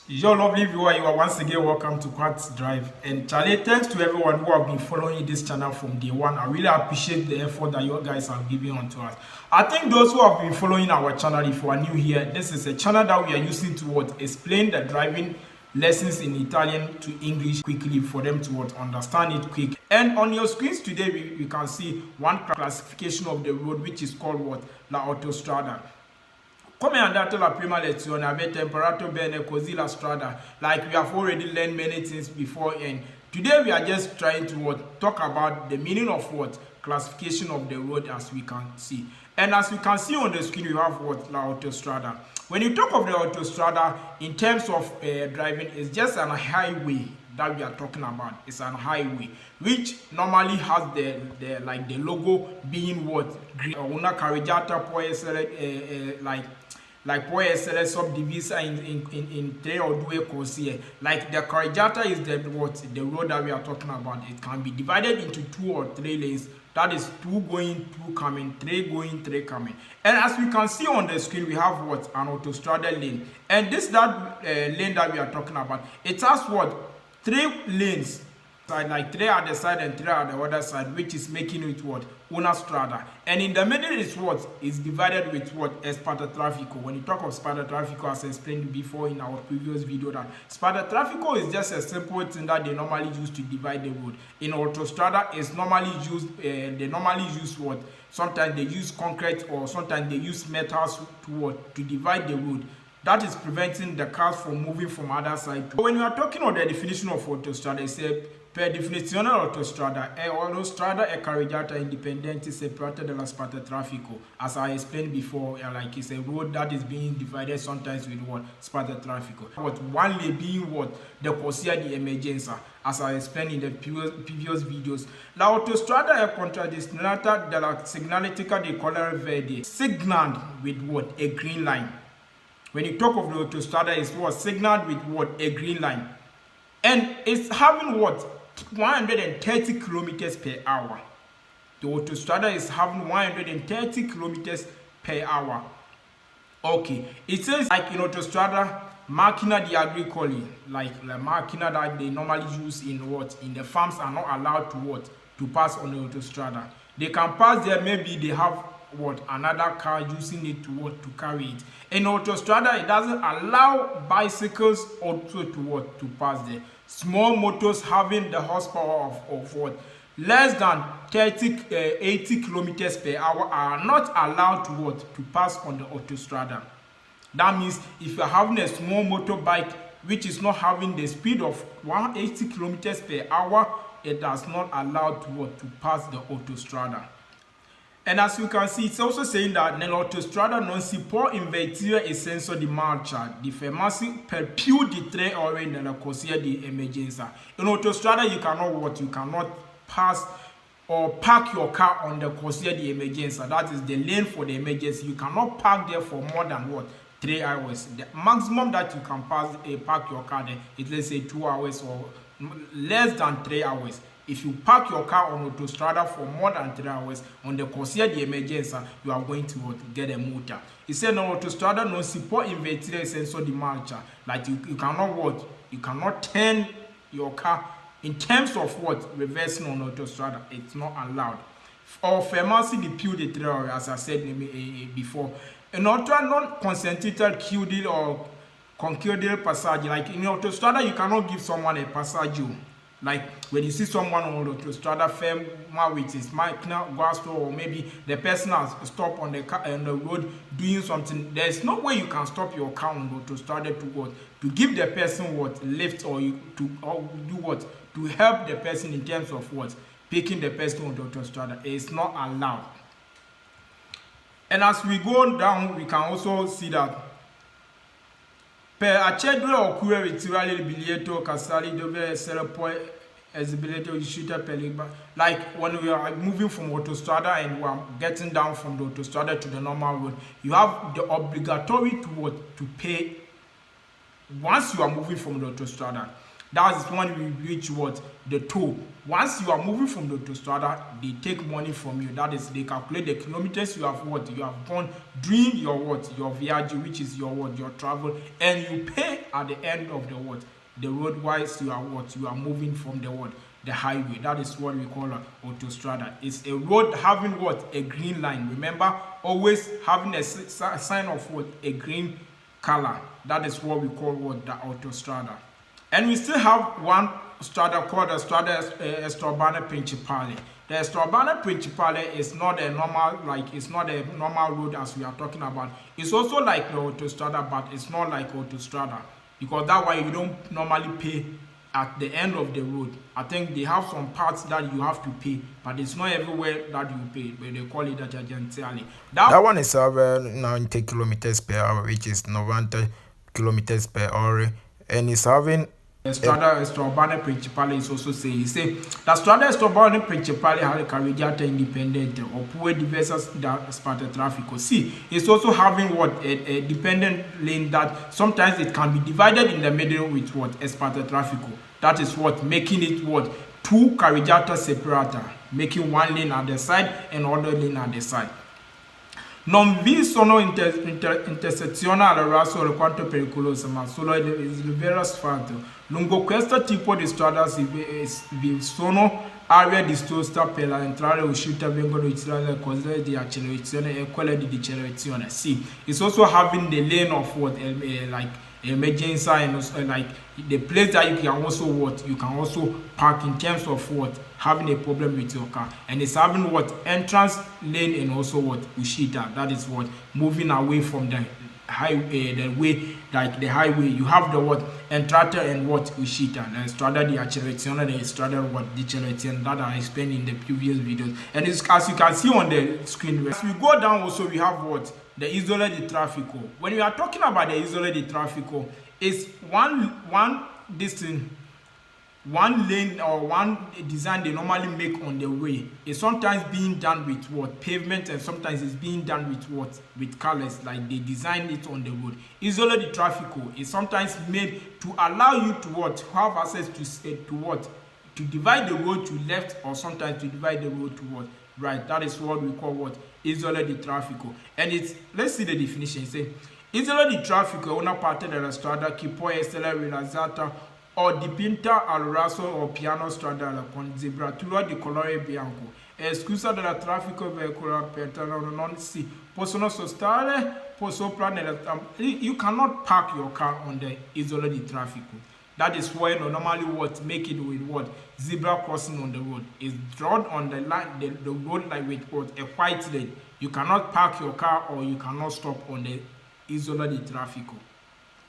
Your lovely viewer, you are once again welcome to Quart Drive. And Charlie, thanks to everyone who have been following this channel from day one. I really appreciate the effort that you guys have given onto us. I think those who have been following our channel, if you are new here, this is a channel that we are using to explain the driving lessons in Italian to English quickly for them to understand it quick. And on your screens today, we can see one classification of the road, which is called La Autostrada. Come andato la prima lezione avete imparato bene così la strada. Like we have already learned many things before, and today we are just trying to talk about the meaning of classification of the road, as we can see. And as we can see on the screen, we have La Autostrada. When you talk of the Autostrada in terms of driving, it's just an highway that we are talking about. It's an highway which normally has the logo being green. Una carreggiata può essere like può essere subdivisa in tre o due corsie. Like the carreggiata is the road that we are talking about. It can be divided into 2 or 3 lanes. That is 2 going, 2 coming, 3 going, 3 coming. And as we can see on the screen, we have an autostrada lane. And this lane that we are talking about, it has 3 lanes, like 3 at the side and 3 at the other side, which is making it una strada. And in the middle is is divided with spada traffico. When you talk of spada traffico, as I explained before in our previous video, that spada traffico is just a simple thing that they normally use to divide the road. In autostrada, it's normally used. They normally use sometimes they use concrete, or sometimes they use metals to divide the road. That is preventing the cars from moving from other side. When you are talking about the definition of autostrada, it says per definizione autostrada è carreggiata indipendente separata dalla spada traffico. As I explained before, like it's a road that is being divided sometimes with spada traffico. One lane being the corsia di emergenza, as I explained in the previous videos. La autostrada è contraddestinata dalla segnaletica di colore verde, signaled with a green line. When you talk of the autostrada, it's signaled with a green line. And it's having 130 kilometers per hour. The autostrada is having 130 kilometers per hour. Okay, it says like in autostrada, macchina di agricoli, like the macchina that they normally use in the farms, are not allowed to pass on the autostrada. They can pass there, maybe they have another car using it to carry it. In autostrada, it doesn't allow bicycles also to pass there. Small motors having the horsepower of less than 80 kilometers per hour are not allowed to pass on the autostrada. That means if you're having a small motorbike which is not having the speed of 180 kilometers per hour, it does not allow to pass the autostrada. And as you can see, it's also saying that nell'autostrada non si può invertire il senso di marcia, di fermarsi per più di 3 ore nella corsia di emergenza. In autostrada, you cannot pass or park your car on the corsia di emergenza. That is the lane for the emergency. You cannot park there for more than 3 hours. The maximum that you can park your car there is, let's say, 2 hours or less than 3 hours. If you park your car on autostrada for more than 3 hours on the corsia di emergenza, you are going to get a multa. It said on autostrada non si può invertire il senso di marcia. Like you cannot turn your car in terms of reversing on autostrada. It's not allowed. Or fermarsi di più di 3 ore, as I said before. Inoltre non consentita chiudere o concludere passaggi. Like in autostrada, you cannot give someone a passaggio. Like when you see someone on the autostrada firm with his macchina guasto, or maybe the person has stopped on the road doing something, there's no way you can stop your car on the autostrada to give the person lift, or to help the person in terms of picking the person on the autostrada. It's not allowed. And as we go down, we can also see that per accedere oppure ritirare il biglietto casali dove essere poi esibilito uscita per libera. Like when we are moving from autostrada and we are getting down from the autostrada to the normal road, you have the obligatory to pay once you are moving from the autostrada. That is when we reach the toll. Once you are moving from the autostrada, they take money from you. That is, they calculate the kilometers you have gone during your viage, which is your travel, and you pay at the end of the what? The road whilst you are what? You are moving from the what? The highway. That is what we call an autostrada. It's a road having what? A green line. Remember, always having a sign of what? A green color. That is what we call what? The autostrada. And we still have one strada called the strada Estrobana Principale. The Estrobana Principale is not a normal, like, it's not a normal road as we are talking about. It's also like the autostrada, but it's not like autostrada, because that way you don't normally pay at the end of the road. I think they have some parts that you have to pay, but it's not everywhere that you pay, but they call it tangentially. That one is 90 kilometers per hour, which is 90 kilometers per hour, and it's having Strada Estrobana Principale is also saying, he say, la strada Estrobana Principale ha carreggiata indipendente oppure diversas da sparte traffico. See, it's also having what? A dependent lane that sometimes it can be divided in the middle with what? A sparte traffico. That is what? Making it what? Two carreggiata separata, making one lane at the side and other lane at the side. Non vi sono intersezioni al raso alquanto pericolose, ma solo il vero asfalto. Lungo questo tipo di strada vi sono aree distorte per l'entrata e uscita, vengono utilizzate le cose di accelerazione e quelle di decelerazione. See, it's also having the lane of what? Like emergency, and also, like the place that you can also what? You can also park in terms of what? Having a problem with your car. And it's having what? Entrance lane and also what? Ushita. That is what? Moving away from the highway, the way, like the highway. You have the what? Entrata and what? Ushita. The strada di accelerazione, the strada what? Decelerazione that I explained in the previous videos. And it's, as you can see on the screen, as we go down also we have what? The isola di traffico. When we are talking about the isola di traffico, it's one distance, one lane or one design they normally make on the way. It's sometimes being done with what? Pavement, and sometimes it's being done with what? With colors, like they design it on the road. Isola di traffico is sometimes made to allow you to what? Have access to what? To divide the road to left, or sometimes to divide the road to what? Right. That is what we call what? Isola di traffico. And it's, let's see the definition. Say, isola di traffico è una parte della strada che può essere realizzata o dipinta al raso o piano stradale con zebratura di colore bianco. È esclusa dal traffico veicolare per non si possono sostare sopra nella. You cannot park your car on the isola di traffico. That is why normally what? Make it with what? Zebra crossing on the road. It's drawn on the line, the road like with what? A white lane. You cannot park your car or you cannot stop on the isola di traffico.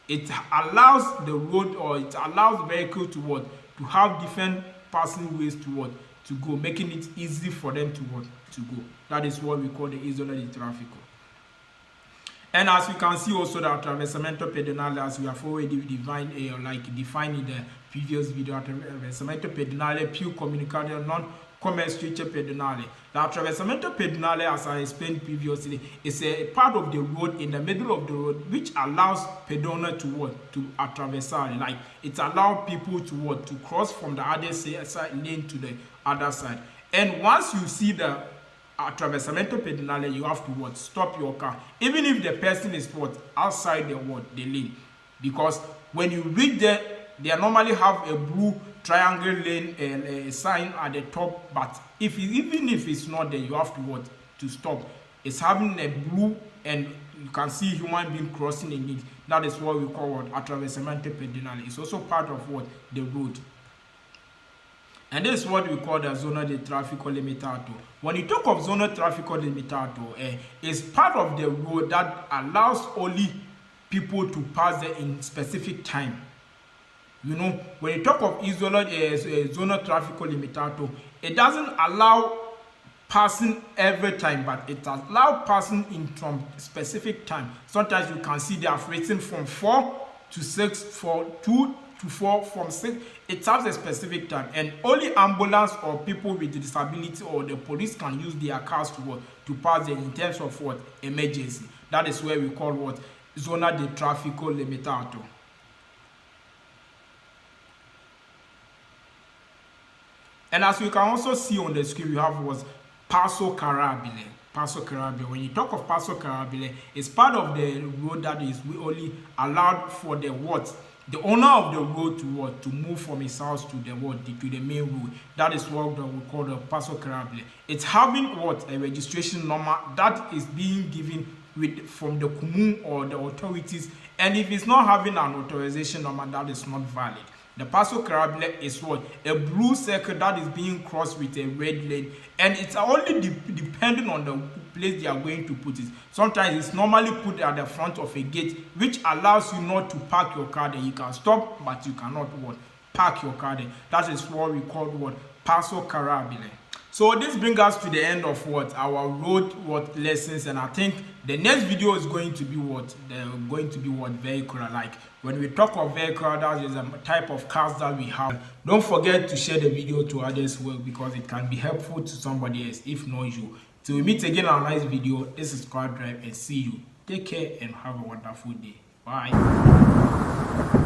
It allows the road, or it allows the vehicle to what? To have different passing ways to what? To go, making it easy for them to what? To go. That is what we call the isola di traffico. And as you can see also the attraversamento pedonale, as we have already defined in the previous video, attraversamento pedonale più comunicato non come strisce pedonale. The attraversamento pedonale, as I explained previously, is a part of the road in the middle of the road which allows pedonal to what? To attraversare. Like it allows people to what? To cross from the other side lane to the other side. And once you see the attraversamento pedonale, you have to what? Stop your car, even if the person is what? Outside the what? The lane, because when you reach there, they normally have a blue triangle lane and a sign at the top, but even if it's not there, you have to what? To stop. It's having a blue, and you can see human being crossing in it. That is what we call what? Attraversamento pedonale. It's also part of what? The road. And this is what we call the zona di traffico limitato. When you talk of zona traffico limitato, it's part of the road that allows only people to pass there in specific time. You know, when you talk of zona traffico limitato, it doesn't allow passing every time, but it allows passing in from specific time. Sometimes you can see they are written from 4 to 6, for 2 to 4, from 6. It has a specific time, and only ambulance or people with disability or the police can use their cars to what? To pass there in terms of what? Emergency. That is where we call what? Zona di traffico limitato. And as you can also see on the screen, we have was Passo Carabile. Passo Carabile. When you talk of Passo Carabile, it's part of the road that is only allowed for the what? the owner of the road to move from his house to the to the main road. That is what we call the paso carable. It's having a registration number that is being given from the commune or the authorities, and if it's not having an authorization number, that is not valid. The paso carable is a blue circle that is being crossed with a red lane, and it's only depending on the place they are going to put it. Sometimes it's normally put at the front of a gate, which allows you not to park your car there. You can stop, but you cannot park your car there. That is what we call paso carable. So this brings us to the end of our road lessons, and I think the next video is going to be vehicular. Like when we talk of vehicular, that is a type of cars that we have. Don't forget to share the video to others because it can be helpful to somebody else, if not you. Till we meet again on our next video, this is Quart Drive, and see you. Take care and have a wonderful day. Bye.